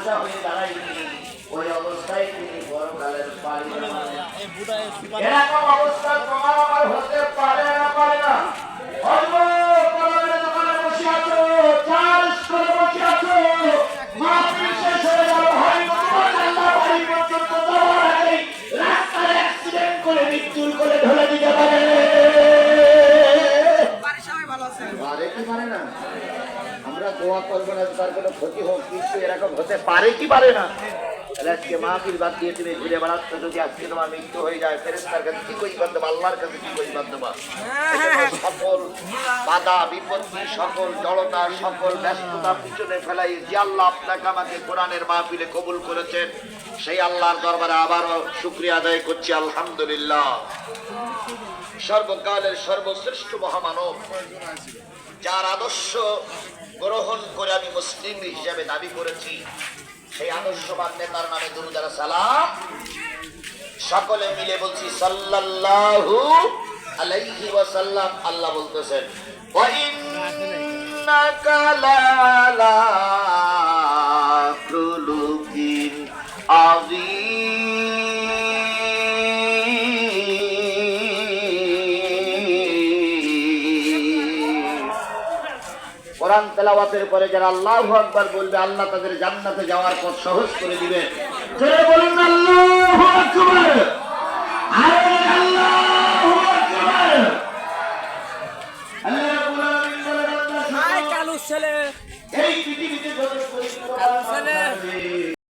বোঝা হয়ে দাঁড়ায়নি, ওই অবস্থায় তিনি পরকালের পারি এরকম অবস্থা তোমার আমার হতে পারে না, পারে না। অল্প কলমের দোকানে বসে আছো, চার্জ করে বসে আছো, মাহফিল শেষ হয়ে গেল, হয়তো তোমার আল্লাহ বাড়ি পর্যন্ত যাওয়ার আগেই রাস্তায় অ্যাক্সিডেন্ট করে মৃত্যুর করে ঢলে দিতে পারে। পারে কি পারে না? আমরা দোয়া করবো না তার কোনো ক্ষতি হোক, কিন্তু এরকম হতে পারে কি পারে না? আজকে মাহফিল বাদ দিয়ে তুমি ঘুরে বেড়াচ্ছ, যদি আজকে তোমার মৃত্যু হয়ে যায়, ফেরেশতার কাছে কি কই বাদ দেবা, আল্লাহর কাছে কি কই বাদ দেবা? সকল বাধা বিপত্তি, সকল জড়তা, সকল ব্যস্ততা পিছনে ফেলাই যে আল্লাহ আপনাকে আমাকে কোরআনের মাহফিলে কবুল করেছেন, সেই আল্লাহর দরবারে আবারও শুকরিয়া আদায় করছি, আলহামদুলিল্লাহ। সর্বকালের সর্বশ্রেষ্ঠ মহামানব, যার আদর্শ গ্রহণ করে আমি মুসলিম হিসাবে দাবি করেছি, সেই আদর্শবান নেতার নামে দুরূদ আর সালাম সকলে মিলে বলছি সাল্লাল্লাহু আলাইহি ওয়াসাল্লাম। আল্লাহ বলতেছেন ওয়া ইন্নাকা লালা খুলুকিন আযীম। কোরআন তেলাওয়াতের পরে যারা আল্লাহু আকবার বলবে, আল্লাহ তাদের জান্নাতে যাওয়ার পথ সহজ করে দিবেন। জোরে বলুন আল্লাহু আকবার।